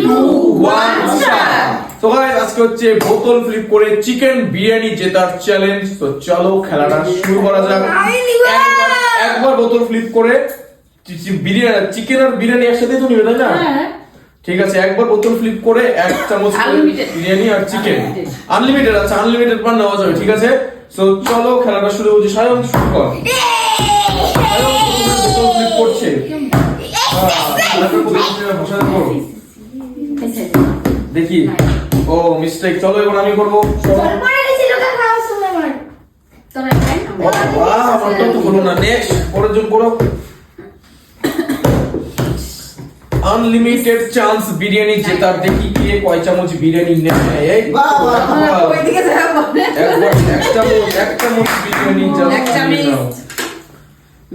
2 1 start. তো guys আজকে হচ্ছে বোতল ফ্লিপ করে চিকেন বিরিয়ানি জেতার চ্যালেঞ্জ। তো চলো খেলাটা শুরু করা যাক। একবার বোতল ফ্লিপ করে বিরিয়ানি, চিকেন আর বিরিয়ানি একসাথে তো নিবে, তাই না? ঠিক আছে, একবার বোতল ফ্লিপ করে 1 চামচ বিরিয়ানি আর চিকেন আনলিমিটেড আছে, আনলিমিটেড পার নেওয়া যাবে। ঠিক আছে, তো চলো খেলাটা শুরু করছি। সায়ন শুরু কর। সায়ন বোতল ফ্লিপ করছে। দেখি, ও মিস্টেক। চলো এবার আমি করবো। আমার তো হলো না। নেক্সট পরের জন করো। আনলিমিটেড চান্স বিরিয়ানি জেতার। দেখি কে কয় চামচ বিরিয়ানি নেয়। এক চামচ বিরিয়ানি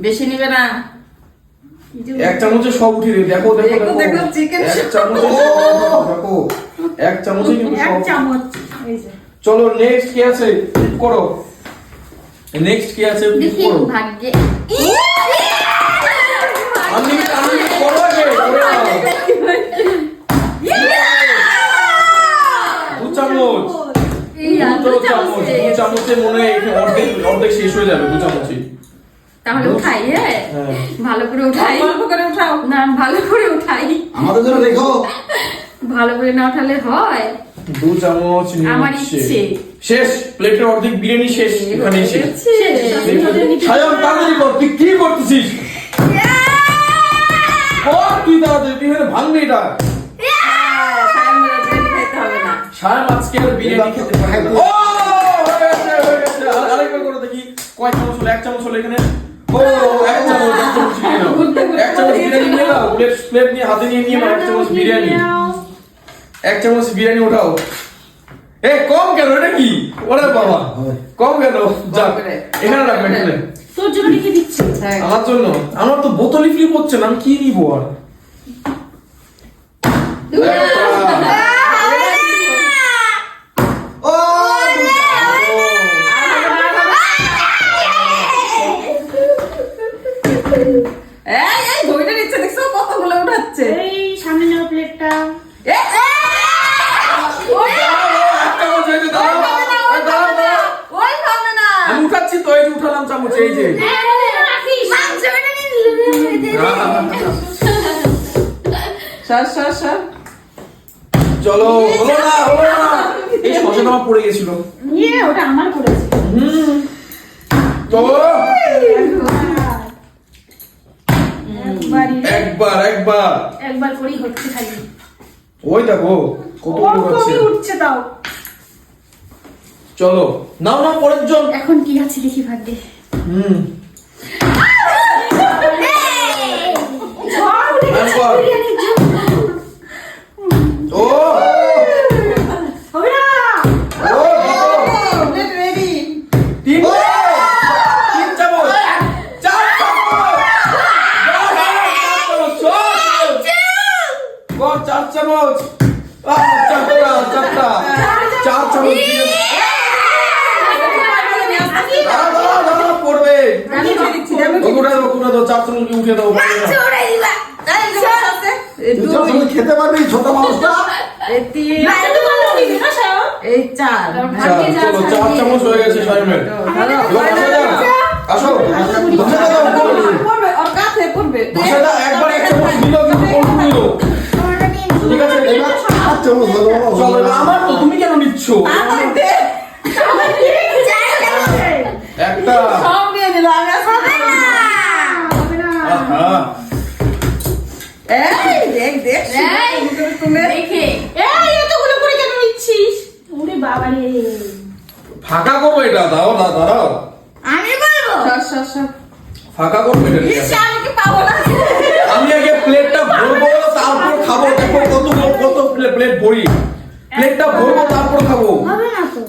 বেশি নিবে না। 1 চামচে সব উঠে দেবে। দেখো দেখো দেখো চিকেন 1 চামচে দেখো 1 চামচে কিন্তু সব। 1 চামচ। চলো নেক্সট কি আছে ফ্লিপ করো। নেক্সট কি আছে ফ্লিপ করো। ভাগ্যে আমি করো আগে করে নাও। 2 চামচ। 2 চামচে মনে হয় অর্ধেক শেষ হয়ে যাবে। 2 চামচে তাহলে উঠাই। হ্যাঁ, ভালো করে উঠাই। অল্প করে উঠাও না, ভালো করে উঠাই। আমাদের জন্য দেখো, ভালো করে না উঠালে হয়। 2 চামচ আমার ইচ্ছে। শেষ। প্লেটের অর্ধেক বিরিয়ানি শেষ। এখানে শেষ। সায়ন তাড়াতাড়ি কর। তুই কি করতেছিস? তুই তাড়াতাড়ি, তুই এখানে ভাঙবি এটা। সায়ন আজকে আর বিরিয়ানি খেতে পারে না। ও হয়ে গেছে। আরেকবার করে দেখি কয় চামচ হলো। 1 চামচ হলো এখানে। ও 1 চামচ। 1 চামচ নিয়ে নাও। 1 চামচ বিরিয়ানি নিয়ে নাও। প্লেট নিয়ে হাতে নিয়ে নাও 1 চামচ বিরিয়ানি। 1 চামচ বিরিয়ানি উঠাও। কম কেন? এটা কি? ওরে বাবা, কম কেন? যা এখানে রাখবে। এখানে তোর জন্য লিখে দিচ্ছি। আমার জন্য? আমার তো বোতলই ফ্লিপ হচ্ছে না। আমি কি নিব আর? এই সামনে নাও প্লেটটা। আমি উঠাচ্ছি তো, এই যে উঠালাম চামচ। এই যে চলো। হলো না, হলো না। এই শসাটা আমার পড়ে গেছিল। ওটা আমার করেছে। চলো একবার একবার করেই হচ্ছে খালি। ওই দেখো কত হচ্ছে। উঠছে তাও। চলো নাও নাও পরের জন। এখন কি আছে দেখি ভাগ্যে। ও হবে না। তিন চামচ। 4 চামচ। 4 চামচ পড়বে। উঠে দাও 4 চামচ উঠে দাও। খেতে পারবি ছোট মানুষটা। এই 4 চলো 4 চামচ হয়ে গেছে সায়নের। আসো একবার 1 চামচ দিল কিন্তু কম দিল। ঠিক আছে এবার 8 চামচ হলো। চলো আমার তো, তুমি কেন নিচ্ছ? একটা সব নিয়ে দিল। আমি এতগুলো করে কেন নিচ্ছিস? ওরে বাবা রে। ফাঁকা করবো এটা। দাঁড়াও আমি বলবো। ফাঁকা করবো এটা। আমি কি পাবো না? আমি আগে প্লেটটা ভরবো তারপর খাবো। দেখো কত প্লেট ভরি। প্লেটটা ভরবো তারপর খাবো। হবে না তো।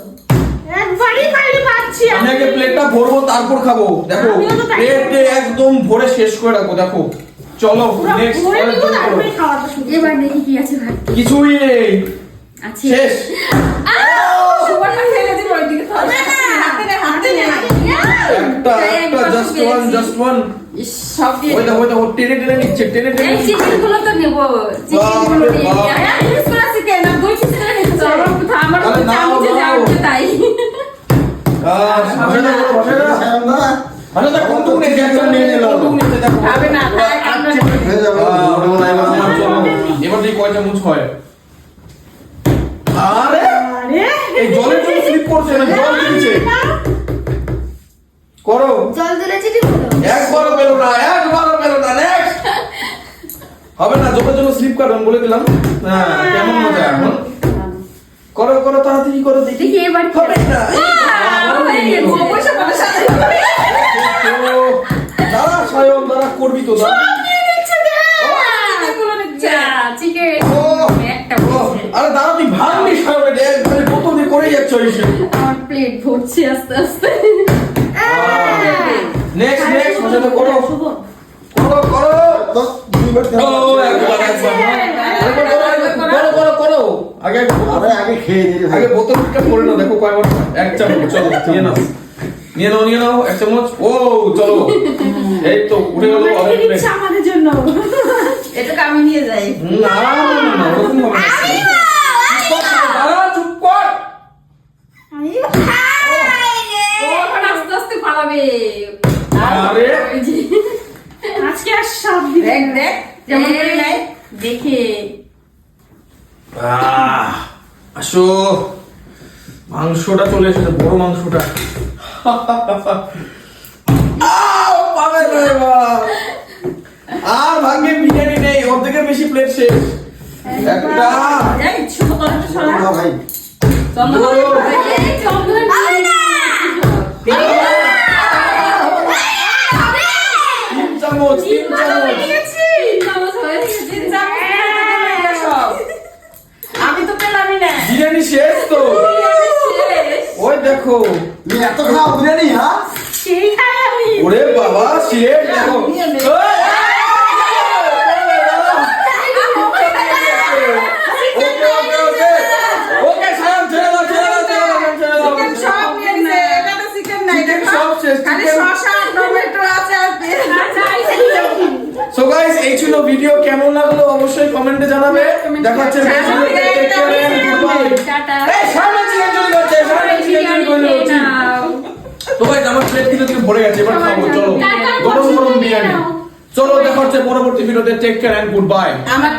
একবারই খাইলে পাচ্ছি আমি আগে প্লেটটা ভরবো তারপর খাবো। দেখো প্লেটে একদম ভরে শেষ করে রাখো। দেখো চলো নেক্সট। এবার দেখি কি আছে ভাগ্যে। কিছুই নেই। আছে শেষ। সুবর্ণা ফেলে দিল ওই দিকে। হাতে নে। একটা জাস্ট ওয়ান। সব দিয়ে ওই দেখো টেনে নিচ্ছে। এই চিকেন গুলো তো নেব। চিকেন গুলো নিয়ে piece করে chicken, আর 2 piece করে নিতে চাই। আমার আরে নাও, চামচে যা নাও। উঠবে তাই। বসে না, বসে না। সায়নদা, মানে দেখ কোনটুকু নিয়েছে, একদম নিয়ে নিল। কোনটুকু নিয়েছে দেখো। খাবে না, তাই কামড়ে দেবে। হয়ে যাবে। আমার চলো। এবার দেখি কয়টা মুছ হয়। আরে আরে এই জলের জন্য স্লিপ করছে না, জল দিচ্ছে। করো। জল দিলেছি ঠিক হলো। একবারও পেলো না, একবারও পেলো না। নেক্সট হবে না, জলের জন্য স্লিপ কাটন বলে দিলাম। হ্যাঁ, কেমন মজা এখন? করো করো, তাড়াতাড়ি করো দেখি। দেখি এবার কি হবে না। হয়ে গেছে। পয়সা পয়সা সাথে। ও, দাঁড়া সায়ন, দাঁড়া করবি তো দাঁড়া। চিকেনগুলো নিচ্ছে। চিকেন ও, একটা ও, বলছে। আরে দাঁড়া, তুই ভাঙবি সায়নের, একবারে বোতল দিয়ে করে যাচ্ছ এসে। আমার প্লেট ভরছে আস্তে আস্তে। নেক্সট নেক্সট মজাটা করো। করো করো। তো দুইবার ও, একবার একবার। আরেকবার করো, আরেকবার করো, করো করো। আগে আরে আগে খেয়ে নিয়ে আগে বোতলটা করে নাও, দেখো কয়বার হয়। এক চামচ, চলো নিয়ে নাও, নিয়ে নাও, নিয়ে নাও এক চামচ। ও চলো, এই তো উঠে গেল রেখে অনেক দিচ্ছে আমাদের জন্য। এটাকে আমি নিয়ে যাই। না না না, ওরকম হবে না। চুপ কর, দাঁড়া, চুপ কর। আমি ও এখন আস্তে আস্তে ফালাবে। আরে ওই যে, আজকে আর সব দিবে। দেখ দেখ যেমন করে নেয় দেখে। আসো, মাংসটা চলে এসেছে, বড় মাংসটা। আও, পাবে না এবার। আর ভাগ্যে বিরিয়ানি নেই, অর্ধেকের বেশি প্লেট শেষ। একটা এই ছোট করে একটু সরা। না ভাই চন্দন এই চন্দন হবে না। তিন চামচ, তিন চামচ। চামচ হয়ে গেছে। সব। আমি তো পেলামই না। বিরিয়ানি শেষ তো। শেষ। ওই দেখো, তুমি এত খাও বিরিয়ানি হ্যাঁ সেই খাই আমি। ওরে বাবা শেষ দেখো। নিয়ে নে। ওকে ওকে ওকে ওকে, সায়ন ছেড়ে দাও, ছেড়ে দাও, ছেড়ে দাও, ছেড়ে দাও। চিকেন সব নিয়ে নিছে। এটাতে চিকেন নাই চিকেন দেখো। সব শেষ, খালি চিকেন। শসা টমেটো আছে আর তেল। সো গাইস, এই ছিল ভিডিও। কেমন লাগলো অবশ্যই কমেন্টে জানাবে। দেখা হচ্ছে next video তে। Take care and goodbye। Tata. এই সামনে চিকেন চলে যাচ্ছে, সামনে চিকেন চলে যাচ্ছে। তো গাইস, আমার প্লেট থেকে ভরে গেছে, এবার খাবো। চলো, গরম গরম বিরিয়ানি। চলো, দেখা হচ্ছে পরবর্তী ভিডিওতে। Take care and goodbye. আমার